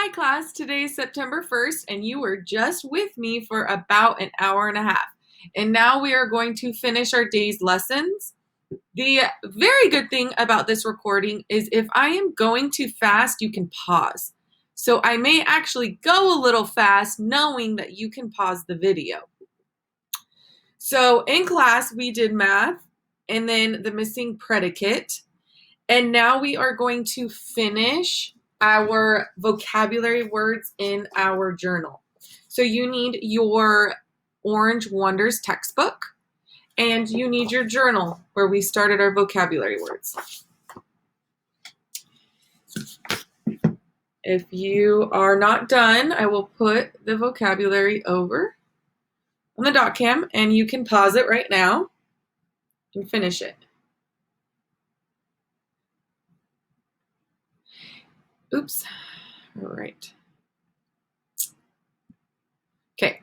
Hi class, today is September 1st and you were just with me for about an hour and a half. And now we are going to finish our day's lessons. The very good thing about this recording is if I am going too fast, you can pause. So I may actually go a little fast knowing that you can pause the video. So in class we did math and then the missing predicate. And now we are going to finish our vocabulary words in our journal. So you need your Orange Wonders textbook and you need your journal where we started our vocabulary words. If you are not done, I will put the vocabulary over on the dot cam and you can pause it right now and finish it. Oops. All right. Okay.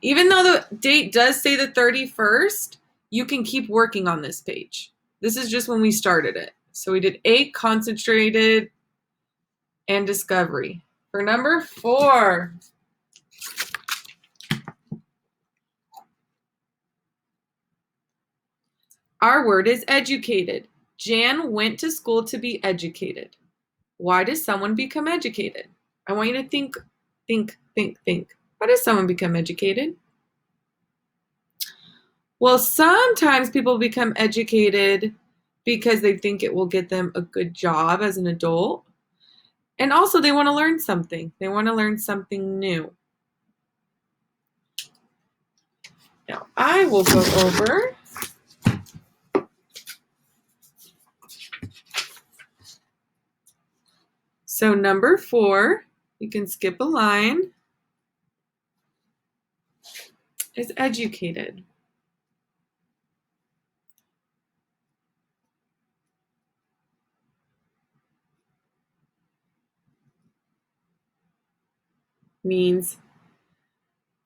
Even though the date does say the 31st, you can keep working on this page. This is just when we started it. So we did 8, concentrated, and discovery. For number 4, our word is educated. Jan went to school to be educated. Why does someone become educated? I want you to think. Why does someone become educated? Well, sometimes people become educated because they think it will get them a good job as an adult. And also they want to learn something. They want to learn something new. Now, I will go over so number 4, you can skip a line, is educated. Means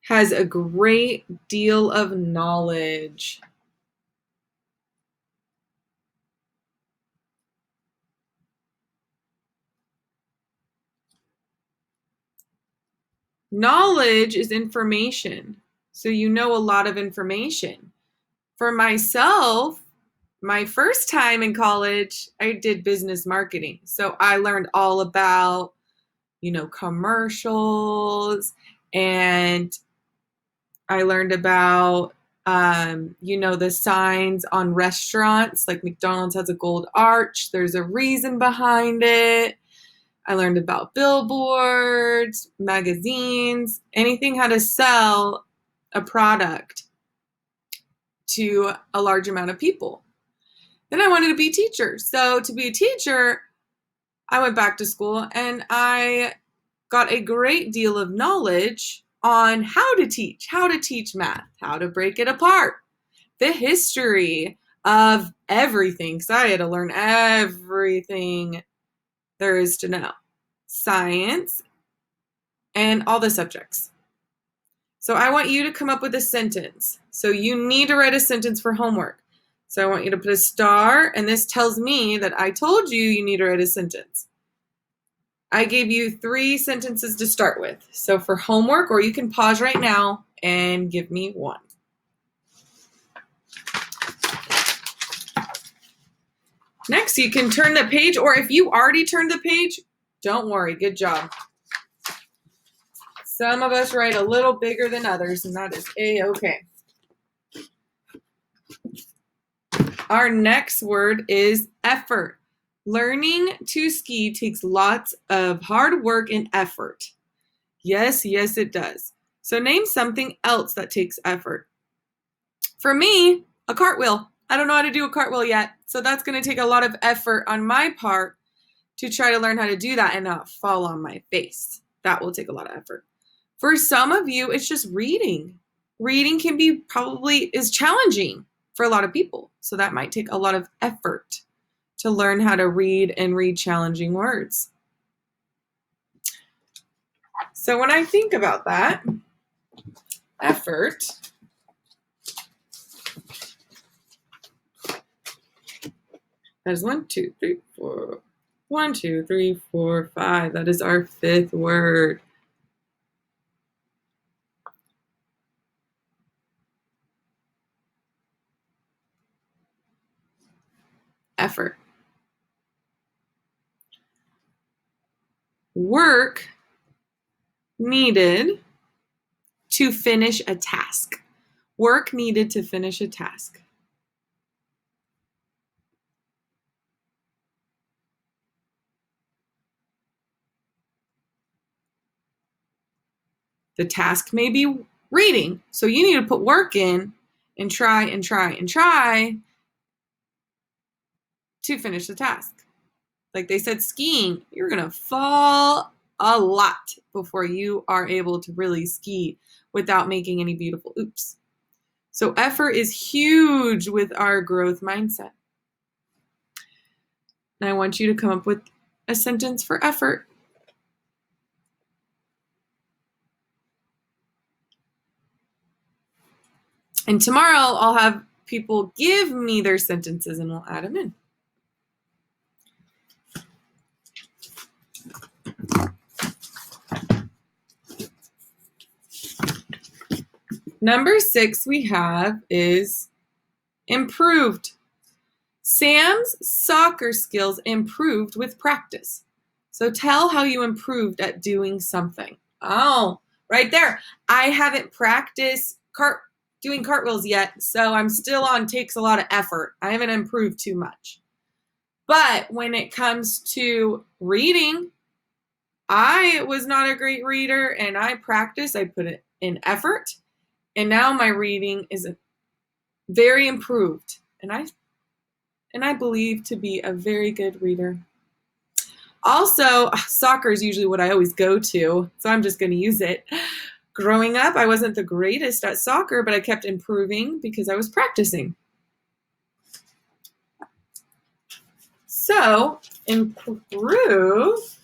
has a great deal of knowledge. Knowledge is information. So you know a lot of information. For myself, my first time in college, I did business marketing. So I learned all about, commercials, and I learned about, the signs on restaurants, like McDonald's has a gold arch. There's a reason behind it. I learned about billboards, magazines, anything how to sell a product to a large amount of people. Then I wanted to be a teacher. So to be a teacher, I went back to school and I got a great deal of knowledge on how to teach math, how to break it apart, the history of everything, because I had to learn everything there is to know, science, and all the subjects. So I want you to come up with a sentence. So you need to write a sentence for homework. So I want you to put a star, and this tells me that I told you need to write a sentence. I gave you 3 sentences to start with. So for homework, or you can pause right now and give me 1. Next, you can turn the page, or if you already turned the page, don't worry, good job. Some of us write a little bigger than others, and that is A-okay. Our next word is effort. Learning to ski takes lots of hard work and effort. Yes, it does. So name something else that takes effort. For me, a cartwheel. I don't know how to do a cartwheel yet, so that's going to take a lot of effort on my part to try to learn how to do that and not fall on my face. That will take a lot of effort. For some of you, it's just reading. Reading is challenging for a lot of people, so that might take a lot of effort to learn how to read and read challenging words. So when I think about that, effort, that is 1, 2, 3, 4, 1, 2, 3, 4, 5. That is our fifth word. Effort. Work needed to finish a task. Work needed to finish a task. The task may be reading. So you need to put work in and try and try and try to finish the task. Like they said, skiing, you're going to fall a lot before you are able to really ski without making any beautiful oops. So effort is huge with our growth mindset. And I want you to come up with a sentence for effort. And tomorrow I'll have people give me their sentences and we'll add them in. Number 6 we have is improved. Sam's soccer skills improved with practice. So tell how you improved at doing something. Oh, right there. I haven't practiced doing cartwheels yet, so I'm still on takes a lot of effort. I haven't improved too much. But when it comes to reading, I was not a great reader and I practiced, I put it in effort, and now my reading is very improved. And I believe to be a very good reader. Also, soccer is usually what I always go to, so I'm just going to use it. Growing up, I wasn't the greatest at soccer, but I kept improving because I was practicing. So, improve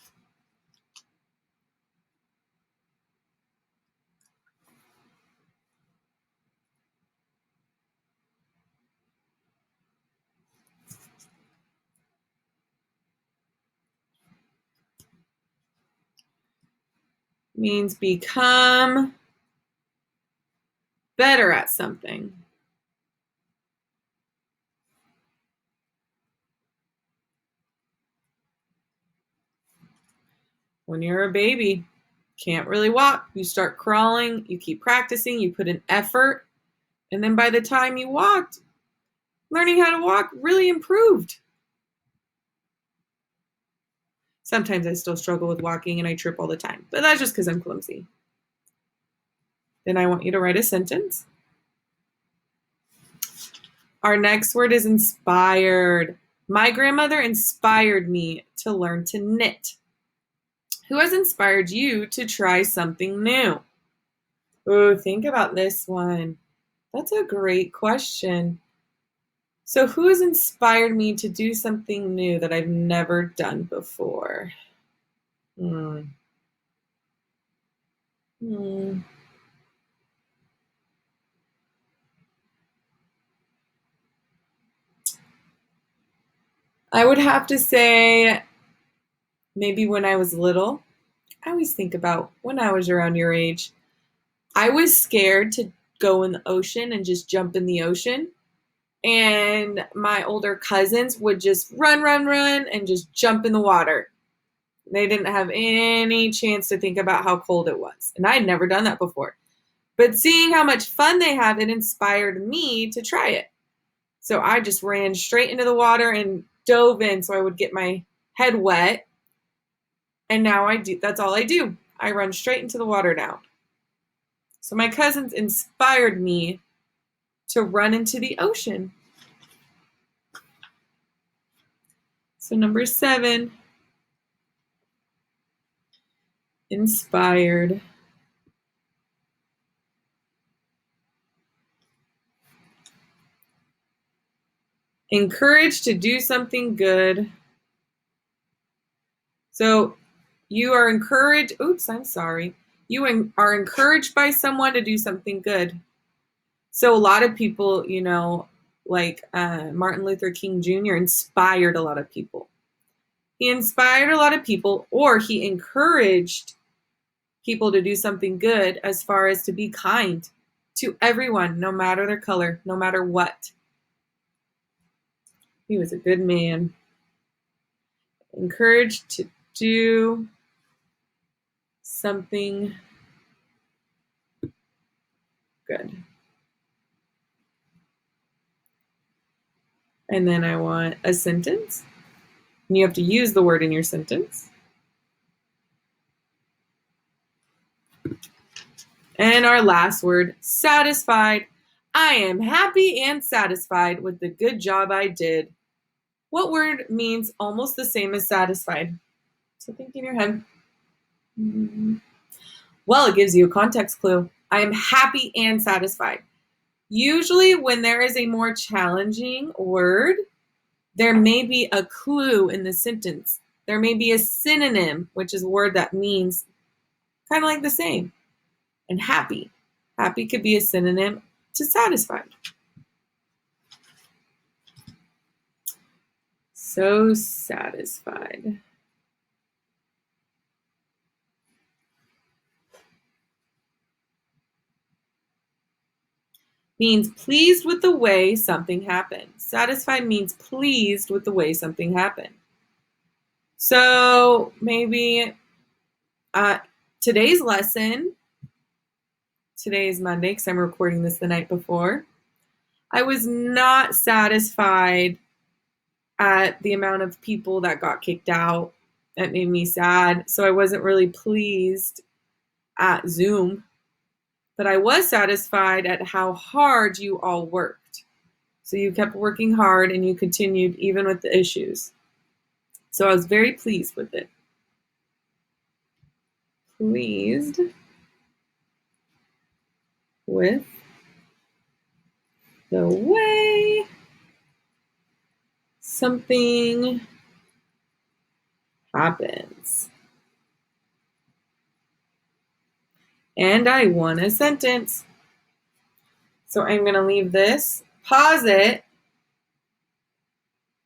means become better at something. When you're a baby, can't really walk, you start crawling, you keep practicing, you put in effort, and then by the time you walked, learning how to walk really improved. Sometimes I still struggle with walking and I trip all the time, but that's just because I'm clumsy. Then I want you to write a sentence. Our next word is inspired. My grandmother inspired me to learn to knit. Who has inspired you to try something new? Oh, think about this one. That's a great question. So who has inspired me to do something new that I've never done before? I would have to say maybe when I was little. I always think about when I was around your age. I was scared to go in the ocean and just jump in the ocean. And my older cousins would just run, run, run, and just jump in the water. They didn't have any chance to think about how cold it was. And I'd never done that before. But seeing how much fun they have, it inspired me to try it. So I just ran straight into the water and dove in so I would get my head wet. And now that's all I do. I run straight into the water now. So my cousins inspired me to run into the ocean. So number 7, inspired. Encouraged to do something good. So you are encouraged. Oops, I'm sorry. You are encouraged by someone to do something good. So a lot of people, like Martin Luther King Jr. inspired a lot of people. He inspired a lot of people, or he encouraged people to do something good as far as to be kind to everyone, no matter their color, no matter what. He was a good man. Encouraged to do something good. And then I want a sentence. And you have to use the word in your sentence. And our last word, satisfied. I am happy and satisfied with the good job I did. What word means almost the same as satisfied? So think in your head. Well, it gives you a context clue. I am happy and satisfied. Usually when there is a more challenging word, there may be a clue in the sentence. There may be a synonym, which is a word that means kind of like the same. And happy. Happy could be a synonym to satisfied. So satisfied. Means pleased with the way something happened. Satisfied means pleased with the way something happened. So maybe today's lesson, today is Monday because I'm recording this the night before. I was not satisfied at the amount of people that got kicked out. That made me sad. So I wasn't really pleased at Zoom. But I was satisfied at how hard you all worked. So you kept working hard and you continued even with the issues. So I was very pleased with it. Pleased with the way something happens. And I want a sentence. So I'm going to leave this. Pause it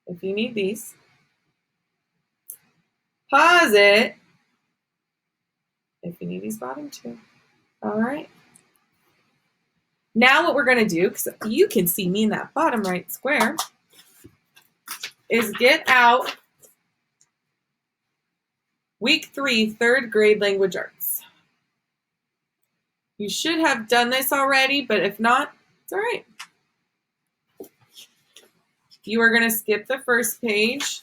if you need these. Pause it if you need these bottom two. All right. Now what we're going to do, because you can see me in that bottom right square, is get out week 3, 3rd grade language arts. You should have done this already, but if not, it's all right. You are going to skip the first page.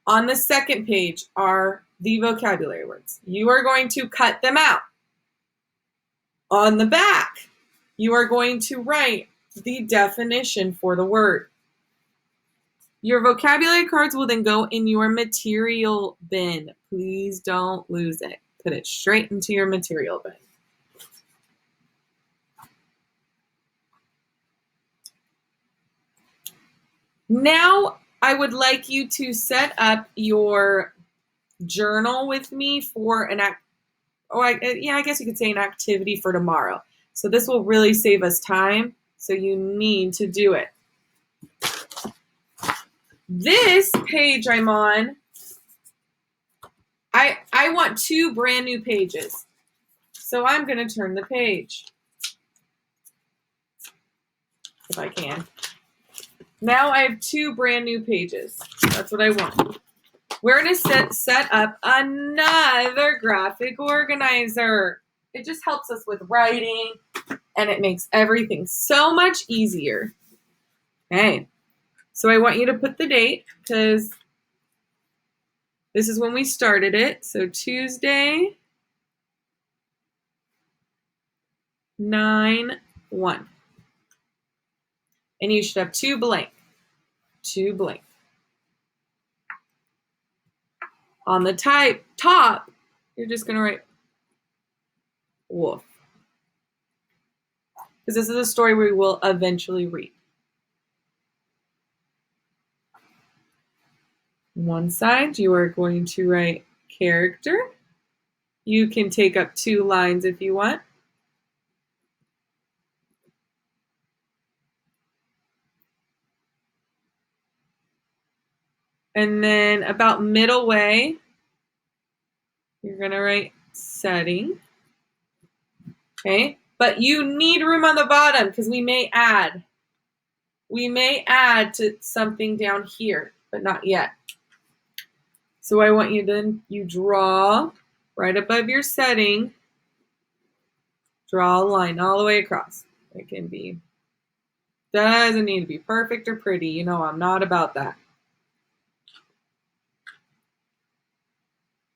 On the second page are the vocabulary words. You are going to cut them out. On the back, you are going to write the definition for the word. Your vocabulary cards will then go in your material bin. Please don't lose it. Put it straight into your material bin. Now, I would like you to set up your journal with me for I guess you could say an activity for tomorrow. So this will really save us time. So you need to do it. This page I'm on, I want 2 brand new pages. So I'm going to turn the page. If I can. Now I have 2 brand new pages. That's what I want. We're going to set up another graphic organizer. It just helps us with writing, and it makes everything so much easier. Okay. So I want you to put the date, because this is when we started it. So Tuesday, 9/1. And you should have 2 blank. 2 blank. On the top, you're just going to write wolf. Because this is a story we will eventually read. One side, you are going to write character. You can take up 2 lines if you want. And then about middle way, you're going to write setting. Okay, but you need room on the bottom because we may add. We may add to something down here, but not yet. So I want you to, you draw right above your setting, draw a line all the way across. It can be, doesn't need to be perfect or pretty. You know, I'm not about that.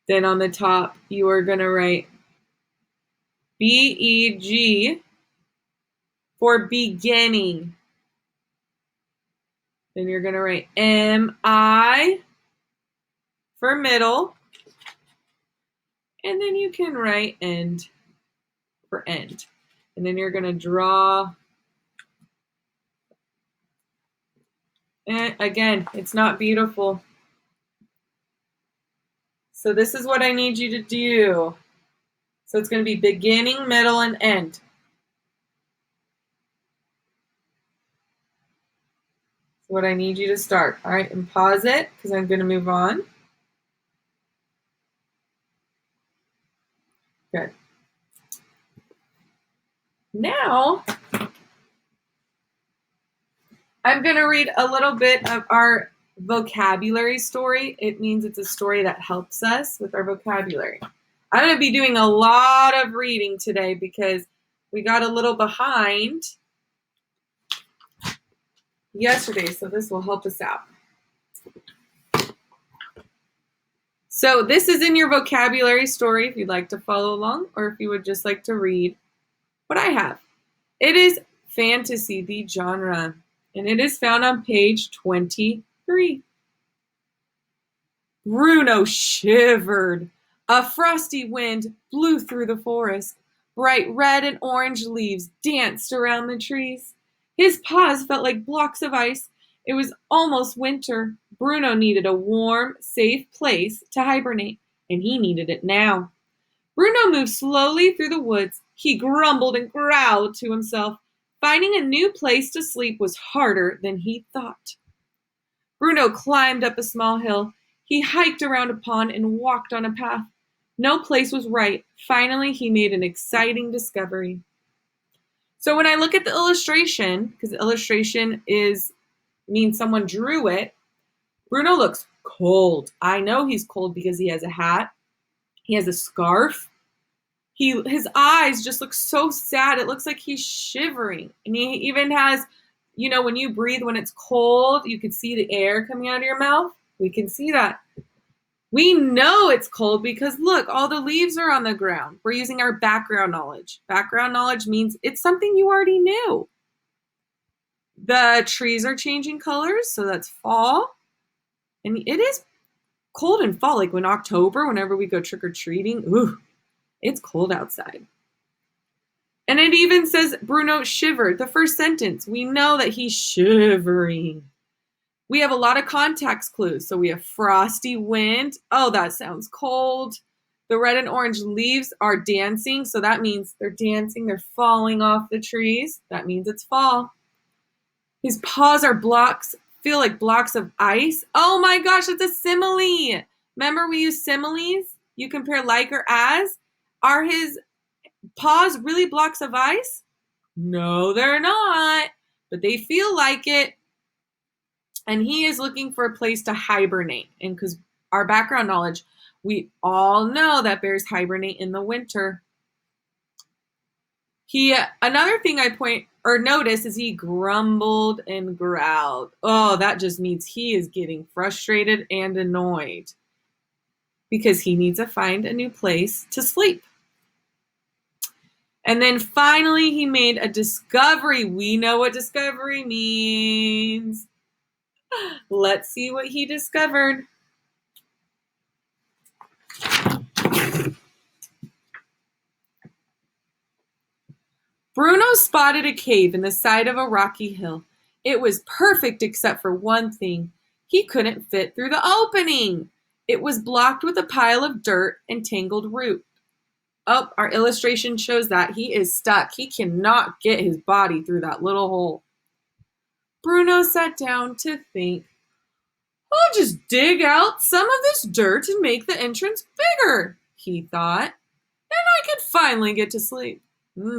Then on the top, you are going to write BEG for beginning. Then you're going to write MI for middle. And then you can write end for end. And then you're going to draw. And again, it's not beautiful. So this is what I need you to do. So it's going to be beginning, middle, and end. So what I need you to start. All right, and pause it because I'm going to move on. Good. Now, I'm going to read a little bit of our vocabulary story. It means it's a story that helps us with our vocabulary. I'm going to be doing a lot of reading today because we got a little behind yesterday, so this will help us out. So this is in your vocabulary story if you'd like to follow along, or if you would just like to read what I have. It is fantasy, the genre, and it is found on page 23. Bruno shivered. A frosty wind blew through the forest. Bright red and orange leaves danced around the trees. His paws felt like blocks of ice. It was almost winter. Bruno needed a warm, safe place to hibernate, and he needed it now. Bruno moved slowly through the woods. He grumbled and growled to himself. Finding a new place to sleep was harder than he thought. Bruno climbed up a small hill. He hiked around a pond and walked on a path. No place was right. Finally, he made an exciting discovery. So when I look at the illustration, because the illustration means someone drew it, Bruno looks cold. I know he's cold because he has a hat. He has a scarf. His eyes just look so sad. It looks like he's shivering. And he even has, you know, when you breathe, when it's cold, you can see the air coming out of your mouth. We can see that. We know it's cold because look, all the leaves are on the ground. We're using our background knowledge. Background knowledge means it's something you already knew. The trees are changing colors, so that's fall. And it is cold in fall, like when October, whenever we go trick-or-treating, ooh, it's cold outside. And it even says Bruno shivered. The first sentence, we know that he's shivering. We have a lot of context clues. So we have frosty wind. Oh, that sounds cold. The red and orange leaves are dancing. So that means they're dancing. They're falling off the trees. That means it's fall. His paws are feel like blocks of ice. Oh my gosh, it's a simile. Remember we use similes? You compare like or as. Are his paws really blocks of ice? No, they're not. But they feel like it. And he is looking for a place to hibernate. And because our background knowledge, we all know that bears hibernate in the winter. Another thing I notice is he grumbled and growled. Oh, that just means he is getting frustrated and annoyed because he needs to find a new place to sleep. And then finally, he made a discovery. We know what discovery means. Let's see what he discovered. Bruno spotted a cave in the side of a rocky hill. It was perfect except for one thing. He couldn't fit through the opening. It was blocked with a pile of dirt and tangled root. Oh, our illustration shows that he is stuck. He cannot get his body through that little hole. Bruno sat down to think. I'll just dig out some of this dirt and make the entrance bigger, he thought, and I could finally get to sleep.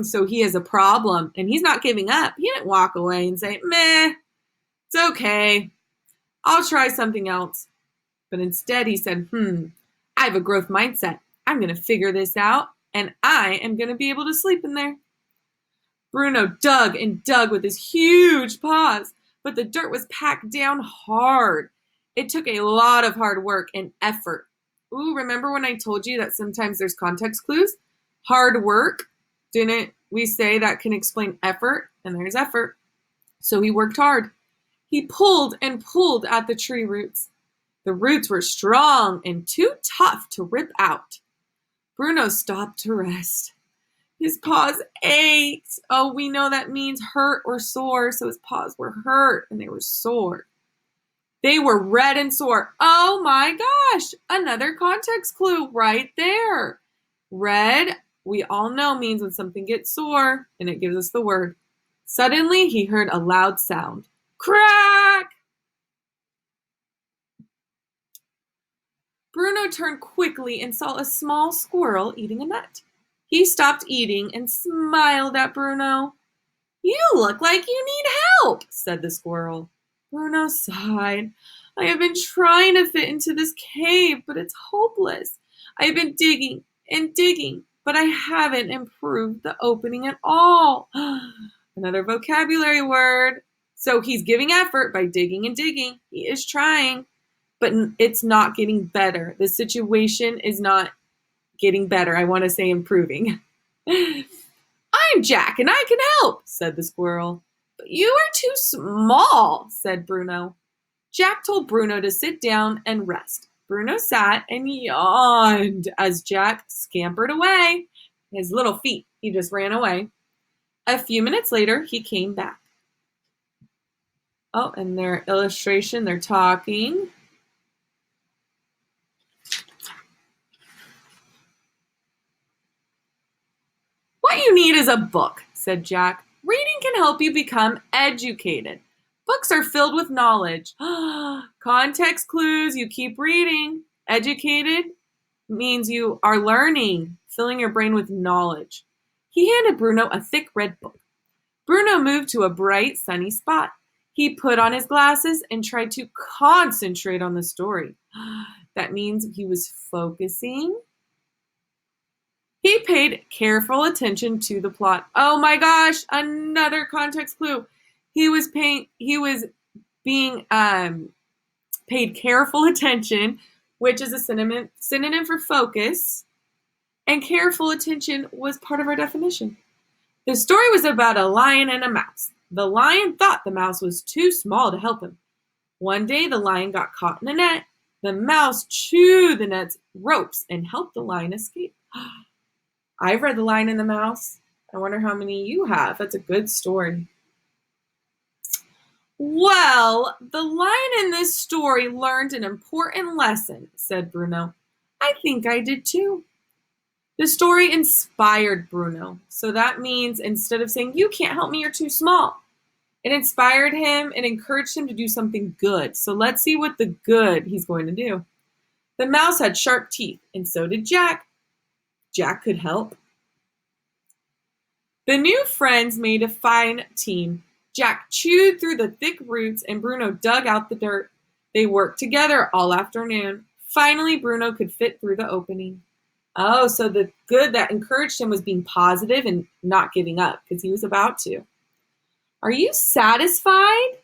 So he has a problem, and he's not giving up. He didn't walk away and say, meh, it's okay. I'll try something else. But instead he said, I have a growth mindset. I'm going to figure this out, and I am going to be able to sleep in there. Bruno dug and dug with his huge paws, but the dirt was packed down hard. It took a lot of hard work and effort. Ooh, remember when I told you that sometimes there's context clues? Hard work, didn't we say that can explain effort? And there's effort. So he worked hard. He pulled and pulled at the tree roots. The roots were strong and too tough to rip out. Bruno stopped to rest. His paws ached. Oh, we know that means hurt or sore, so his paws were hurt and they were sore. They were red and sore. Oh my gosh, another context clue right there. Red, we all know, means when something gets sore, and it gives us the word. Suddenly, he heard a loud sound. Crack! Bruno turned quickly and saw a small squirrel eating a nut. He stopped eating and smiled at Bruno. You look like you need help, said the squirrel. Bruno sighed. I have been trying to fit into this cave, but it's hopeless. I have been digging and digging, but I haven't improved the opening at all. Another vocabulary word. So he's giving effort by digging and digging. He is trying, but it's not getting better. The situation is not getting better. I want to say improving. I'm Jack and I can help, said the squirrel. But you are too small, said Bruno. Jack told Bruno to sit down and rest. Bruno sat and yawned as Jack scampered away. His little feet, he just ran away. A few minutes later, he came back. Oh, and their illustration, they're talking. What you need is a book, said Jack. Reading can help you become educated. Books are filled with knowledge. Context clues, you keep reading. Educated means you are learning, filling your brain with knowledge. He handed Bruno a thick red book. Bruno moved to a bright, sunny spot. He put on his glasses and tried to concentrate on the story. That means he was focusing. He paid careful attention to the plot. Oh my gosh, another context clue. He was being paid careful attention, which is a synonym for focus, and careful attention was part of our definition. The story was about a lion and a mouse. The lion thought the mouse was too small to help him. One day, the lion got caught in a net. The mouse chewed the net's ropes and helped the lion escape. I've read The Lion and the Mouse. I wonder how many you have. That's a good story. Well, the lion in this story learned an important lesson, said Bruno. I think I did too. The story inspired Bruno. So that means instead of saying, you can't help me, you're too small, it inspired him and encouraged him to do something good. So let's see what the good he's going to do. The mouse had sharp teeth, and so did Jack. Jack could help. The new friends made a fine team. Jack chewed through the thick roots and Bruno dug out the dirt. They worked together all afternoon. Finally, Bruno could fit through the opening. Oh, so the good that encouraged him was being positive and not giving up because he was about to. Are you satisfied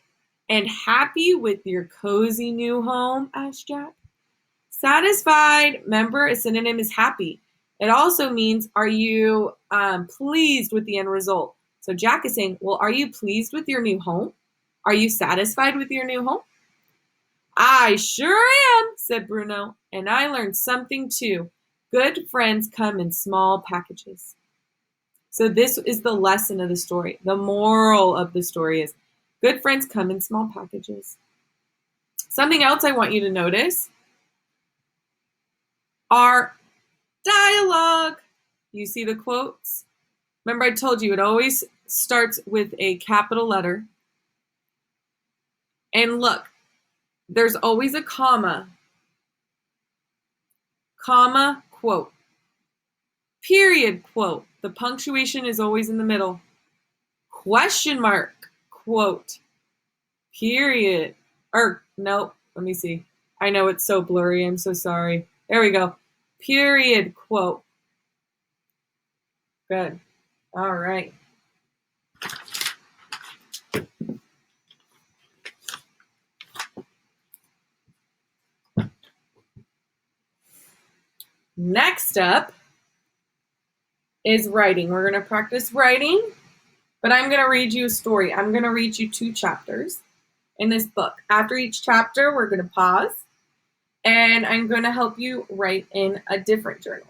and happy with your cozy new home? Asked Jack. Satisfied, remember, a synonym is happy. It also means, are you pleased with the end result? So Jack is saying, well, are you pleased with your new home? Are you satisfied with your new home? I sure am, said Bruno, and I learned something too. Good friends come in small packages. So this is the lesson of the story. The moral of the story is good friends come in small packages. Something else I want you to notice are dialogue. You see the quotes? Remember I told you it always starts with a capital letter. And look, There's always a comma. Comma, quote. Period, quote. The punctuation is always in the middle. Question mark, quote. Period. Or, nope, let me see. I know it's so blurry. I'm so sorry. There we go. Period, quote. Good. All right. Next up is writing. We're going to practice writing, but I'm going to read you a story. I'm going to read you 2 chapters in this book. After each chapter, we're going to pause, and I'm going to help you write in a different journal.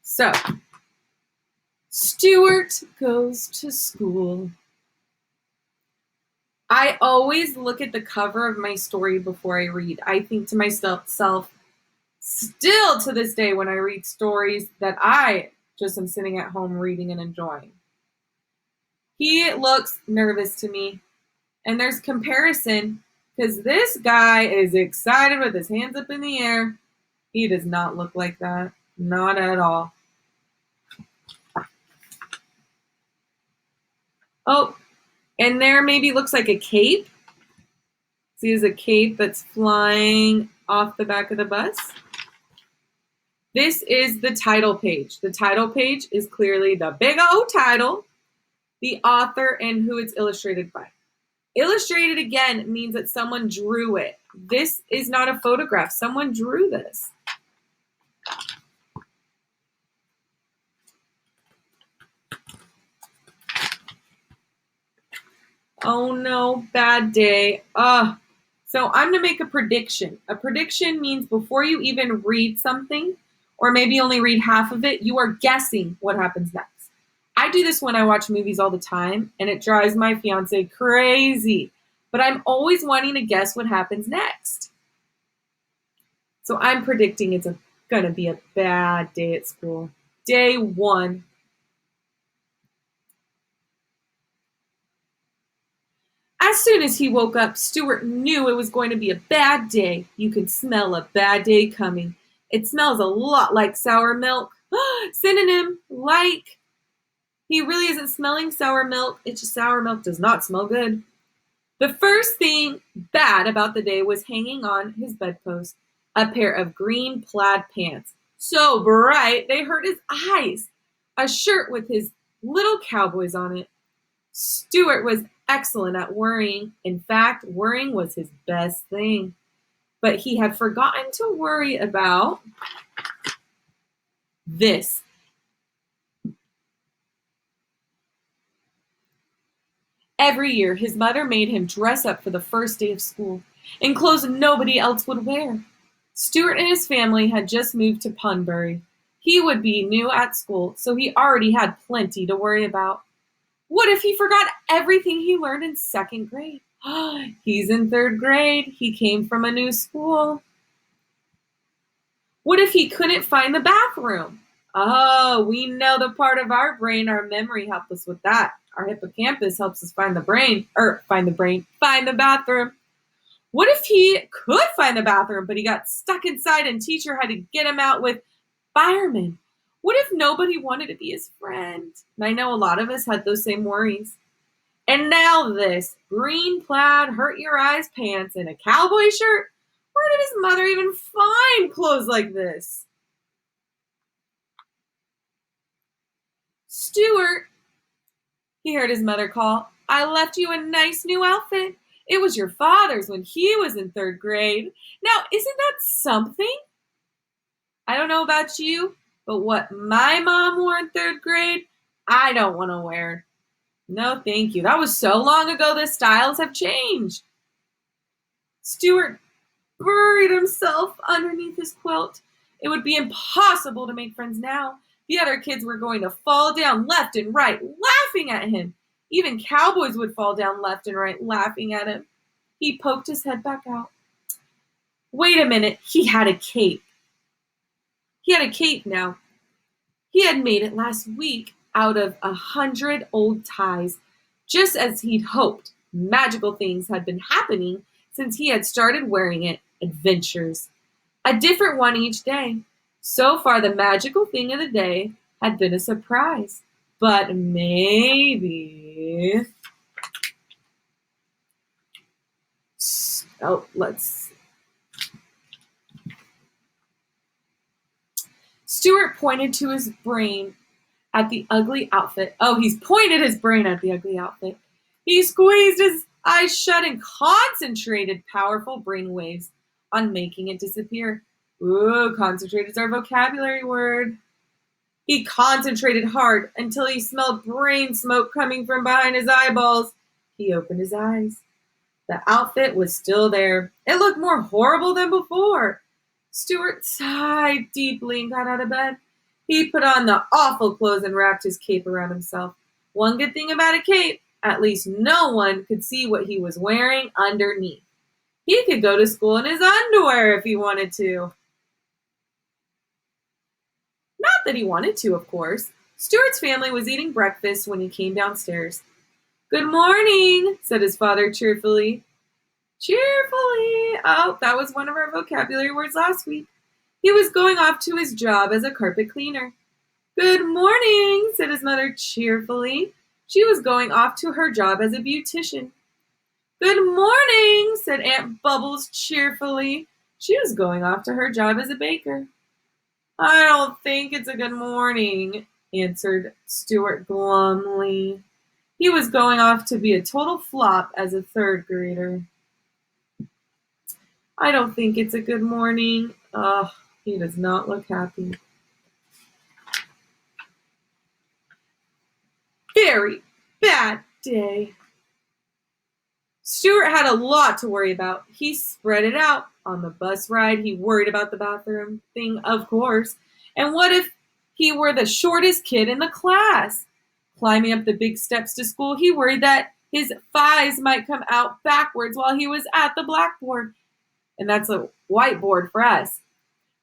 So, Stuart goes to school. I always look at the cover of my story before I read. I think to myself, still to this day, when I read stories that I just am sitting at home reading and enjoying. He looks nervous to me, and there's comparison because this guy is excited with his hands up in the air. He does not look like that. Not at all. Oh, and there maybe looks like a cape. See, there's a cape that's flying off the back of the bus. This is the title page. The title page is clearly the big O title, the author, and who it's illustrated by. Illustrated, again, means that someone drew it. This is not a photograph. Someone drew this. Oh no, bad day. So I'm going to make a prediction. A prediction means before you even read something, or maybe only read half of it, you are guessing what happens next. I do this when I watch movies all the time, and it drives my fiance crazy. But I'm always wanting to guess what happens next. So I'm predicting it's going to be a bad day at school. Day 1. As soon as he woke up, Stuart knew it was going to be a bad day. You can smell a bad day coming. It smells a lot like sour milk. Synonym, like. He really isn't smelling sour milk. It's just sour milk does not smell good. The first thing bad about the day was hanging on his bedpost a pair of green plaid pants. So bright, they hurt his eyes. A shirt with his little cowboys on it. Stuart was excellent at worrying. In fact, worrying was his best thing. But he had forgotten to worry about this. Every year, his mother made him dress up for the first day of school in clothes nobody else would wear. Stuart and his family had just moved to Punbury. He would be new at school, so he already had plenty to worry about. What if he forgot everything he learned in 2nd grade? He's in 3rd grade. He came from a new school. What if he couldn't find the bathroom? Oh, we know the part of our brain, our memory helps us with that. Our hippocampus helps us find the bathroom. What if he could find the bathroom, but he got stuck inside and teacher had to get him out with firemen? What if nobody wanted to be his friend? And I know a lot of us had those same worries. And now this green plaid hurt your eyes pants and a cowboy shirt? Where did his mother even find clothes like this? Stuart, he heard his mother call. I left you a nice new outfit. It was your father's when he was in 3rd grade. Now, isn't that something? I don't know about you, but what my mom wore in 3rd grade, I don't want to wear. No, thank you. That was so long ago the styles have changed. Stuart buried himself underneath his quilt. It would be impossible to make friends now. The other kids were going to fall down left and right, laughing at him. Even cowboys would fall down left and right, laughing at him. He poked his head back out. Wait a minute, he had a cape. He had a cape now. He had made it last week out of 100 old ties. Just as he'd hoped, magical things had been happening since he had started wearing it, adventures. A different one each day. So far, the magical thing of the day had been a surprise. But maybe... Oh, let's... Stuart pointed to his brain at the ugly outfit. Oh, he's pointed his brain at the ugly outfit. He squeezed his eyes shut and concentrated powerful brain waves on making it disappear. Ooh, concentrate is our vocabulary word. He concentrated hard until he smelled brain smoke coming from behind his eyeballs. He opened his eyes. The outfit was still there. It looked more horrible than before. Stuart sighed deeply and got out of bed. He put on the awful clothes and wrapped his cape around himself. One good thing about a cape, at least no one could see what he was wearing underneath. He could go to school in his underwear if he wanted to. Not that he wanted to, of course. Stuart's family was eating breakfast when he came downstairs. "Good morning," said his father cheerfully. Cheerfully. Oh, that was one of our vocabulary words last week. He was going off to his job as a carpet cleaner. "Good morning," said his mother cheerfully. She was going off to her job as a beautician. "Good morning," said Aunt Bubbles cheerfully. She was going off to her job as a baker. "I don't think it's a good morning," answered Stuart glumly. He was going off to be a total flop as a third grader. "I don't think it's a good morning." Ugh, he does not look happy. Very bad day. Stuart had a lot to worry about. He spread it out. On the bus ride, he worried about the bathroom thing, of course. And what if he were the shortest kid in the class? Climbing up the big steps to school, he worried that his thighs might come out backwards while he was at the blackboard. And that's a whiteboard for us.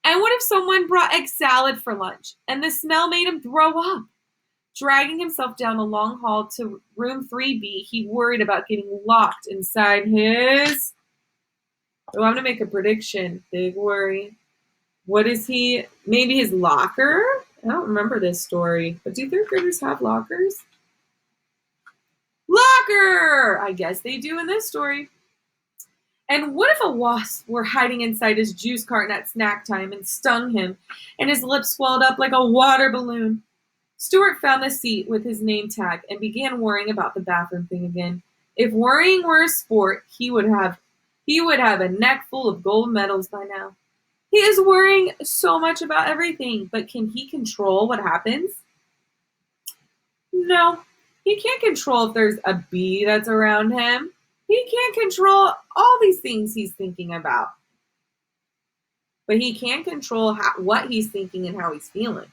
And what if someone brought egg salad for lunch and the smell made him throw up? Dragging himself down the long hall to room 3B, he worried about getting locked inside his... Oh, I'm going to make a prediction. Big worry. What is he? Maybe his locker? I don't remember this story. But do third graders have lockers? Locker! I guess they do in this story. And what if a wasp were hiding inside his juice carton at snack time and stung him, and his lips swelled up like a water balloon? Stuart found the seat with his name tag and began worrying about the bathroom thing again. If worrying were a sport, he would have a neck full of gold medals by now. He is worrying so much about everything, but can he control what happens? No, he can't control if there's a bee that's around him. He can't control all these things he's thinking about. But he can control what he's thinking and how he's feeling.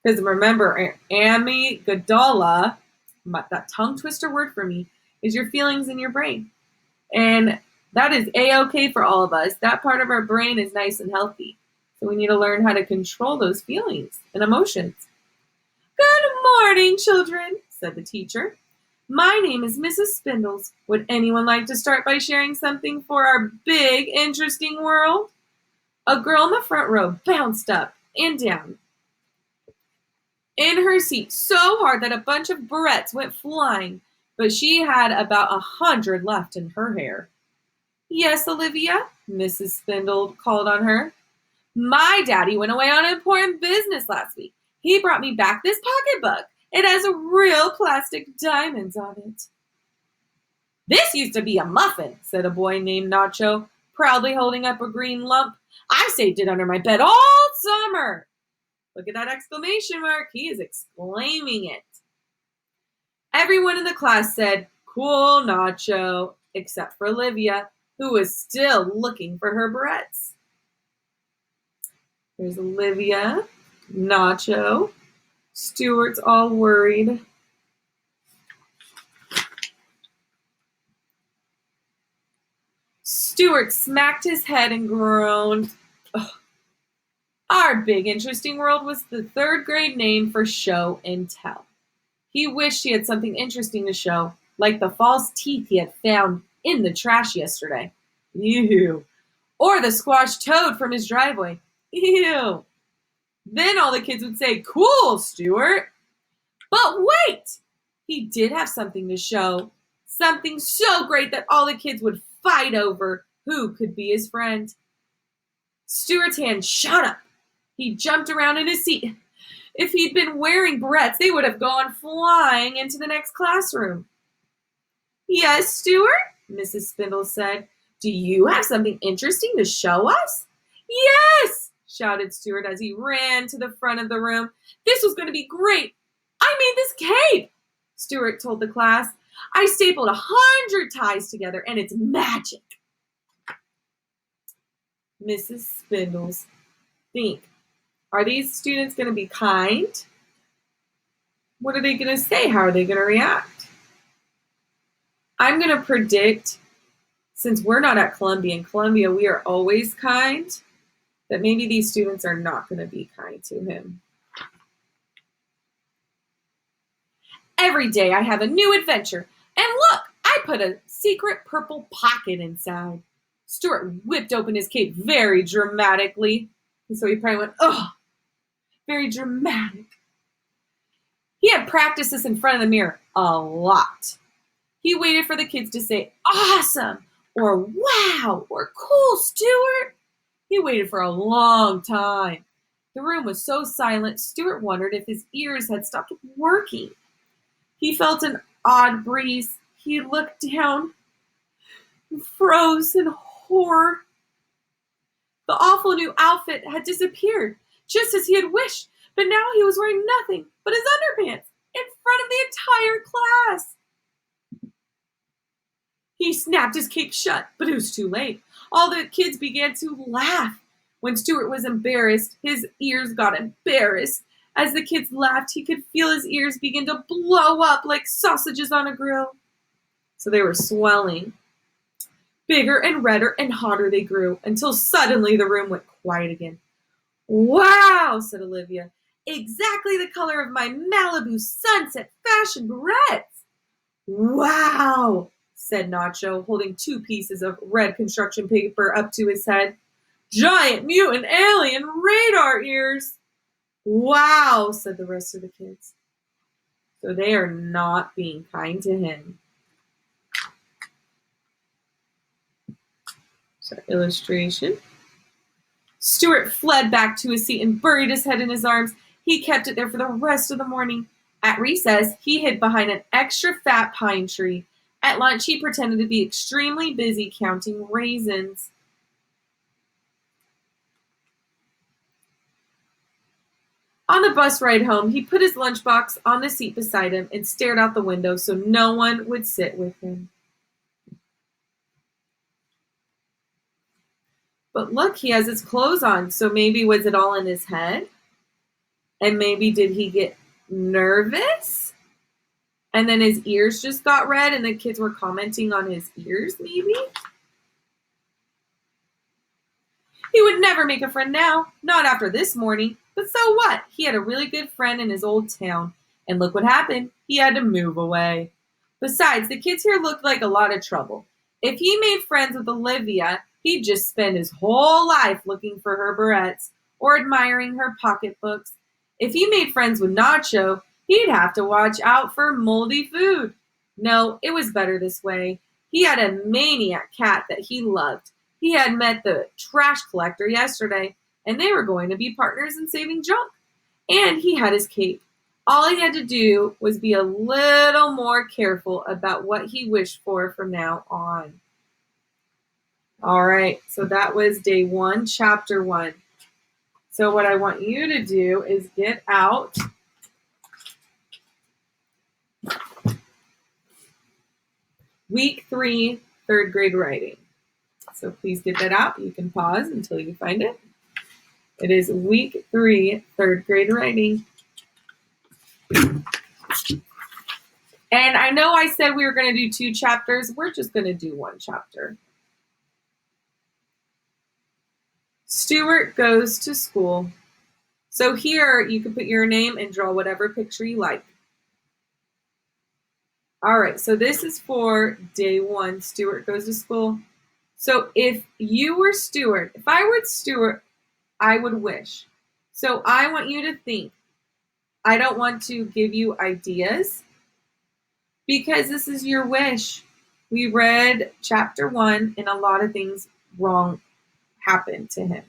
Because remember, amygdala, that tongue twister word for me, is your feelings in your brain. And that is A-okay for all of us. That part of our brain is nice and healthy. So we need to learn how to control those feelings and emotions. "Good morning, children," said the teacher. "My name is Mrs. Spindles. Would anyone like to start by sharing something for our big, interesting world?" A girl in the front row bounced up and down in her seat so hard that a bunch of barrettes went flying, but she had about 100 left in her hair. "Yes, Olivia," Mrs. Spindle called on her. "My daddy went away on important business last week. He brought me back this pocketbook. It has real plastic diamonds on it." "This used to be a muffin," said a boy named Nacho, proudly holding up a green lump. "I saved it under my bed all summer." Look at that exclamation mark. He is exclaiming it. Everyone in the class said, "Cool, Nacho," except for Olivia, who was still looking for her barrettes. There's Olivia, Nacho. Stuart's all worried. Stuart smacked his head and groaned. Ugh. Our big interesting world was the third grade name for show and tell. He wished he had something interesting to show, like the false teeth he had found in the trash yesterday. Ew. Or the squashed toad from his driveway. Ew. Then all the kids would say, cool, Stuart. But wait! He did have something to show. Something so great that all the kids would fight over who could be his friend. Stuart's hand shot up. He jumped around in his seat. If he'd been wearing barrettes, they would have gone flying into the next classroom. Yes, Stuart, Mrs. Spindle said. Do you have something interesting to show us? Yes, shouted Stuart as he ran to the front of the room. This was going to be great. I made this cape, Stuart told the class. I stapled 100 ties together, and it's magic. Mrs. Spindles, think, are these students going to be kind? What are they going to say? How are they going to react? I'm going to predict, since we're not at Columbia, in Columbia we are always kind, that maybe these students are not going to be kind to him. Every day I have a new adventure, and look, I put a secret purple pocket inside. Stuart whipped open his cape very dramatically, and so he probably went, oh, very dramatic. He had practiced this in front of the mirror a lot. He waited for the kids to say, awesome, or wow, or cool, Stuart. He waited for a long time. The room was so silent, Stuart wondered if his ears had stopped working. He felt an odd breeze. He looked down and froze in horror. The awful new outfit had disappeared, just as he had wished, but now he was wearing nothing but his underpants in front of the entire class. He snapped his cape shut, but it was too late. All the kids began to laugh. When Stuart was embarrassed, his ears got embarrassed. As the kids laughed, he could feel his ears begin to blow up like sausages on a grill. So they were swelling. Bigger and redder and hotter they grew, until suddenly the room went quiet again. Wow, said Olivia. Exactly the color of my Malibu Sunset Fashion barrettes. Wow, said Nacho, holding 2 pieces of red construction paper up to his head. Giant mutant alien radar ears. Wow, said the rest of the kids. So they are not being kind to him. So illustration. Stuart fled back to his seat and buried his head in his arms. He kept it there for the rest of the morning. At recess, he hid behind an extra fat pine tree. At lunch, he pretended to be extremely busy counting raisins. On the bus ride home, he put his lunchbox on the seat beside him and stared out the window so no one would sit with him. But look, he has his clothes on, so maybe was it all in his head? And maybe did he get nervous? And then his ears just got red and the kids were commenting on his ears, maybe? He would never make a friend now, not after this morning. But so what? He had a really good friend in his old town. And look what happened. He had to move away. Besides, the kids here looked like a lot of trouble. If he made friends with Olivia, he'd just spend his whole life looking for her barrettes or admiring her pocketbooks. If he made friends with Nacho, he'd have to watch out for moldy food. No, it was better this way. He had a maniac cat that he loved. He had met the trash collector yesterday, and they were going to be partners in saving junk. And he had his cape. All he had to do was be a little more careful about what he wished for from now on. All right, so that was day 1, chapter 1. So what I want you to do is get out week 3, 3rd grade writing. So please get that out. You can pause until you find it. It is week 3, 3rd grade writing. And I know I said we were going to do 2 chapters. We're just going to do 1 chapter. Stuart goes to school. So here you can put your name and draw whatever picture you like. All right, so this is for day one. Stuart goes to school. So if you were Stuart, if I were Stuart, I would wish. So I want you to think. I don't want to give you ideas because this is your wish. We read chapter 1 and a lot of things wrong happened to him.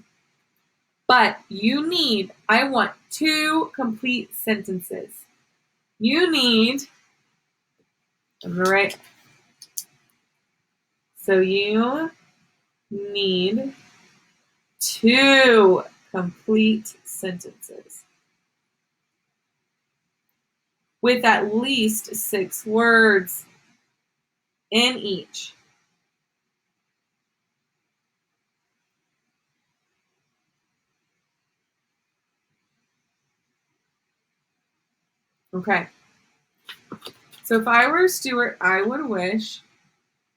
But I want 2 complete sentences. You need, I'm going to write, so you need 2 complete sentences with at least 6 words in each. Okay. So if I were Stuart, I would wish,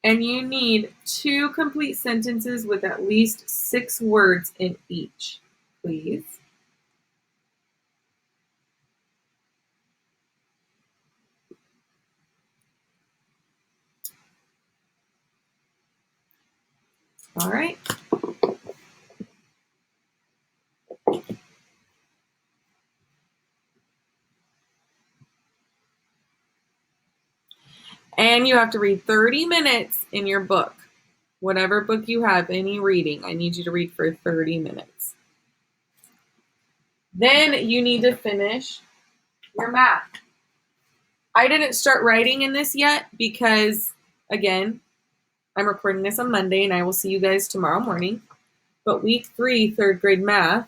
and you need 2 complete sentences with at least 6 words in each, please. All right. And you have to read 30 minutes in your book. Whatever book you have, any reading, I need you to read for 30 minutes. Then you need to finish your math. I didn't start writing in this yet because, again, I'm recording this on Monday and I will see you guys tomorrow morning. But week 3, 3rd grade math,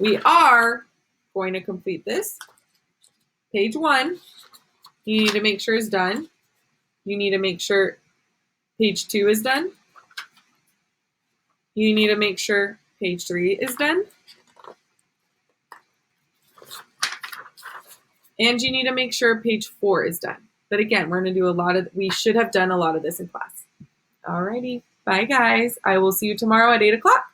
we are going to complete this. Page 1, you need to make sure is done. You need to make sure page 2 is done. You need to make sure page 3 is done. And you need to make sure page 4 is done. But again, we're going to do we should have done a lot of this in class. Alrighty. Bye, guys. I will see you tomorrow at 8 o'clock.